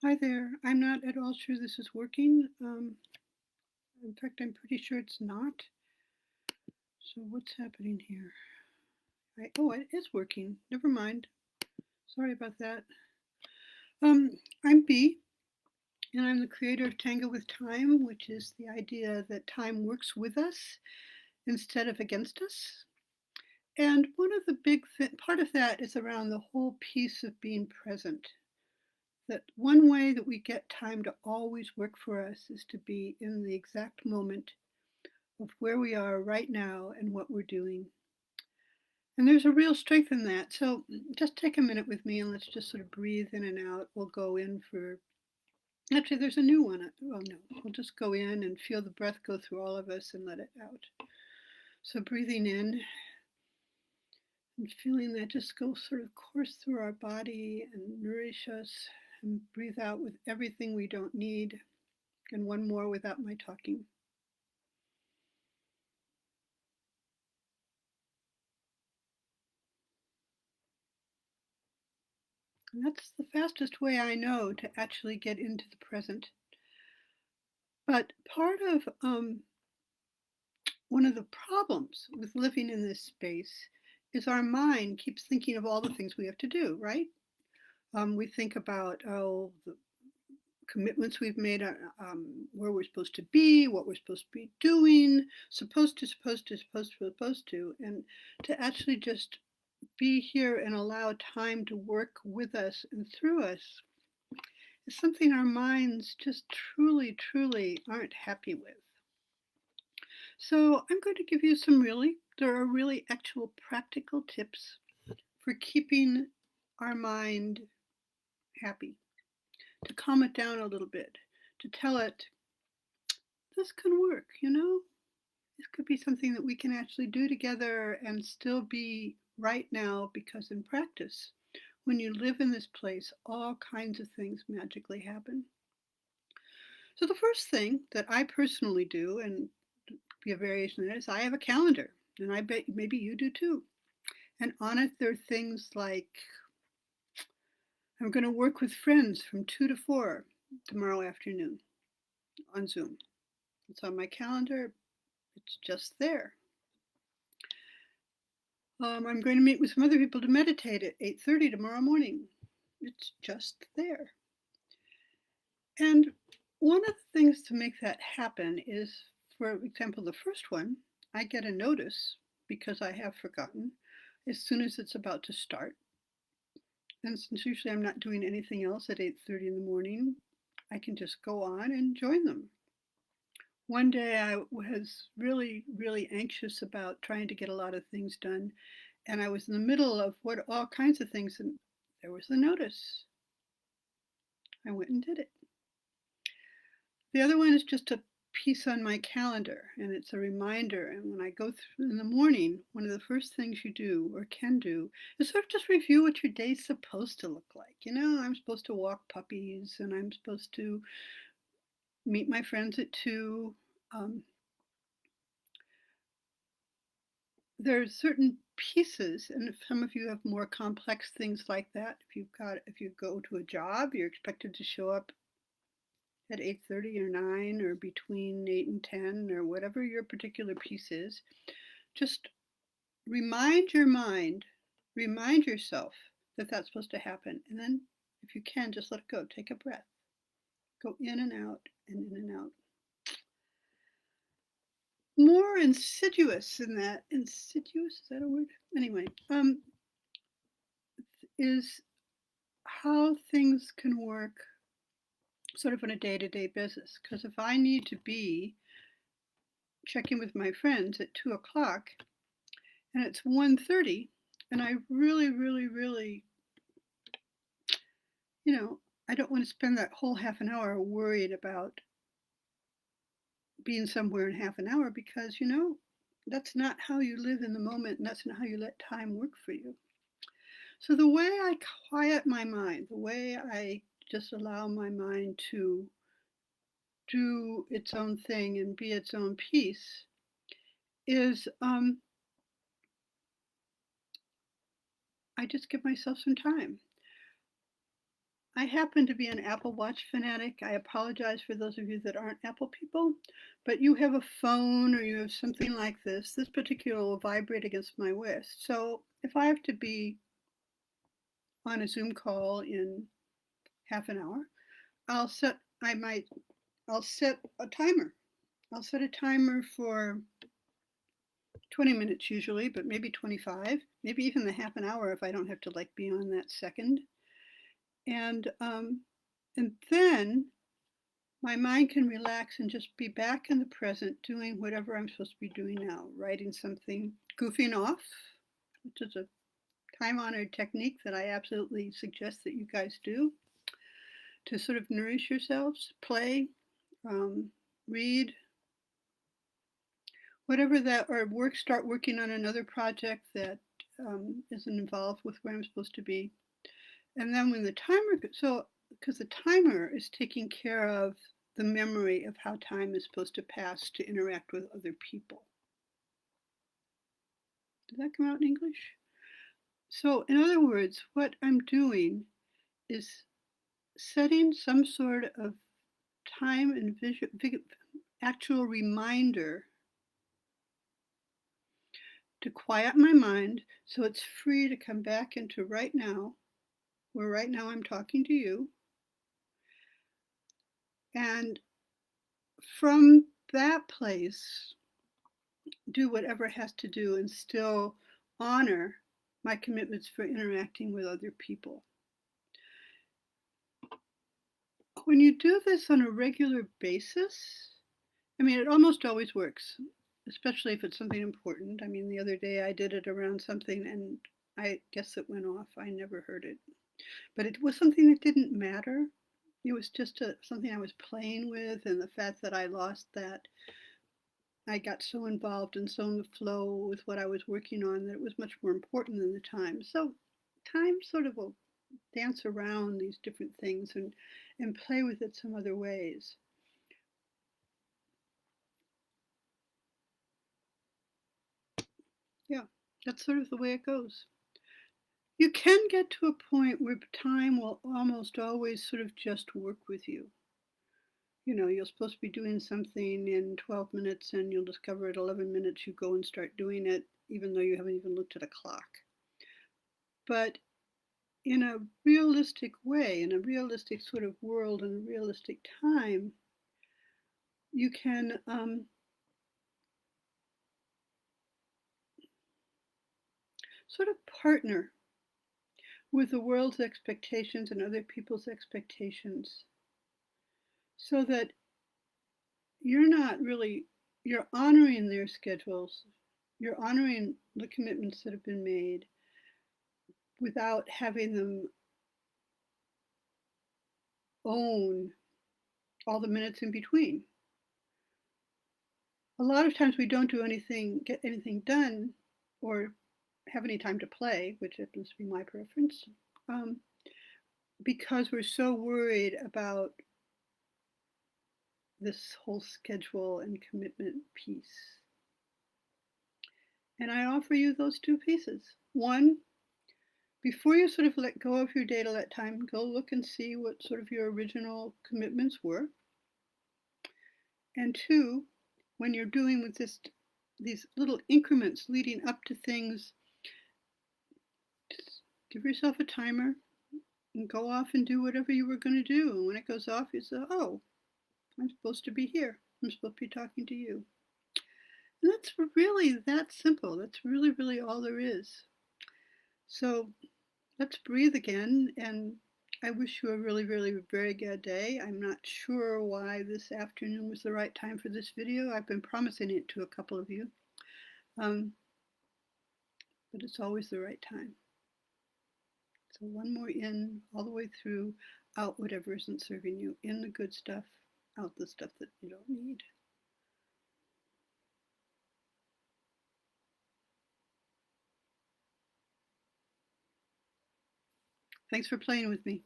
Hi there. I'm not at all sure this is working. In fact, I'm pretty sure it's not. So what's happening here? Oh, it is working. Never mind. Sorry about that. I'm B, and I'm the creator of Tango with Time, which is the idea that time works with us instead of against us. And one of the part of that is around the whole piece of being present. That one way that we get time to always work for us is to be in the exact moment of where we are right now and what we're doing. And there's a real strength in that. So just take a minute with me and let's just sort of breathe in and out. We'll go in for, actually, there's a new one. Oh, no. We'll just go in and feel the breath go through all of us and let it out. So breathing in and feeling that just go sort of course through our body and nourish us, and breathe out with everything we don't need. And one more without my talking. And that's the fastest way I know to actually get into the present. But part of one of the problems with living in this space is our mind keeps thinking of all the things we have to do, right? We think about, the commitments we've made, where we're supposed to be, what we're supposed to be doing, supposed to, and to actually just be here and allow time to work with us and through us is something our minds just truly aren't happy with. So I'm going to give you there are really actual practical tips for keeping our mind happy, to calm it down a little bit, to tell it, this can work, This could be something that we can actually do together and still be right now, because in practice, when you live in this place, all kinds of things magically happen. So the first thing that I personally do, and be a variation of that, is I have a calendar, and I bet maybe you do too. And on it, there are things like, I'm going to work with friends from 2 to 4 tomorrow afternoon on Zoom. It's on my calendar, it's just there. I'm going to meet with some other people to meditate at 8:30 tomorrow morning. It's just there. And one of the things to make that happen is, for example, the first one, I get a notice because I have forgotten as soon as it's about to start. And since usually I'm not doing anything else at 8:30 in the morning, I can just go on and join them. One day I was really anxious about trying to get a lot of things done, and I was in the middle of what all kinds of things, and there was the notice. I went and did it. The other one is just a piece on my calendar, and it's a reminder. And when I go through in the morning, one of the first things you do or can do is sort of just review what your day's supposed to look like. I'm supposed to walk puppies, and I'm supposed to meet my friends at 2. Um, there are certain pieces, and if some of you have more complex things like that, if you go to a job, you're expected to show up at 8:30 or 9 or between 8 and 10 or whatever your particular piece is. Just remind your mind, remind yourself that that's supposed to happen, and then if you can, just let it go. Take a breath, go in and out and in and out. More insidious than that, insidious, is that a word? Anyway, is how things can work sort of on a day-to-day basis. Because if I need to be checking with my friends at 2 o'clock and it's 1:30, and I really, I don't want to spend that whole half an hour worried about being somewhere in half an hour, because that's not how you live in the moment, and that's not how you let time work for you. So the way I quiet my mind, the way I just allow my mind to do its own thing and be its own piece is, I just give myself some time. I happen to be an Apple Watch fanatic. I apologize for those of you that aren't Apple people, but you have a phone or you have something like this. This particular will vibrate against my wrist. So if I have to be on a Zoom call in half an hour, I'll set a timer. I'll set a timer for 20 minutes usually, but maybe 25, maybe even the half an hour if I don't have to like be on that second. And then my mind can relax and just be back in the present doing whatever I'm supposed to be doing now, writing something, goofing off, which is a time-honored technique that I absolutely suggest that you guys do to sort of nourish yourselves, play, read, whatever that, or start working on another project that isn't involved with where I'm supposed to be. And then when the timer, because the timer is taking care of the memory of how time is supposed to pass to interact with other people. Did that come out in English? So in other words, what I'm doing is setting some sort of time and actual reminder to quiet my mind so it's free to come back into right now, where right now I'm talking to you. And from that place, do whatever it has to do and still honor my commitments for interacting with other people. When you do this on a regular basis, I mean, it almost always works, especially if it's something important. I mean, the other day I did it around something and I guess it went off. I never heard it. But it was something that didn't matter. It was just something I was playing with, and the fact that I lost that, I got so involved and so in the flow with what I was working on that it was much more important than the time. So time sort of will dance around these different things and play with it some other ways. Yeah, that's sort of the way it goes. You can get to a point where time will almost always sort of just work with you. You know, you're supposed to be doing something in 12 minutes and you'll discover at 11 minutes you go and start doing it, even though you haven't even looked at a clock. But in a realistic way, in a realistic sort of world, in a realistic time, you can sort of partner with the world's expectations and other people's expectations so that you're honoring their schedules, you're honoring the commitments that have been made without having them own all the minutes in between. A lot of times we don't get anything done, or have any time to play, which happens to be my preference, because we're so worried about this whole schedule and commitment piece. And I offer you those two pieces. One, before you sort of let go of your data that time, go look and see what sort of your original commitments were. And two, when you're doing with these little increments leading up to things, just give yourself a timer and go off and do whatever you were going to do. And when it goes off, you say, oh, I'm supposed to be here. I'm supposed to be talking to you. And that's really that simple. That's really, really all there is. So let's breathe again. And I wish you a really, really very good day. I'm not sure why this afternoon was the right time for this video. I've been promising it to a couple of you. But it's always the right time. So one more in, all the way through, out whatever isn't serving you, in the good stuff, out the stuff that you don't need. Thanks for playing with me.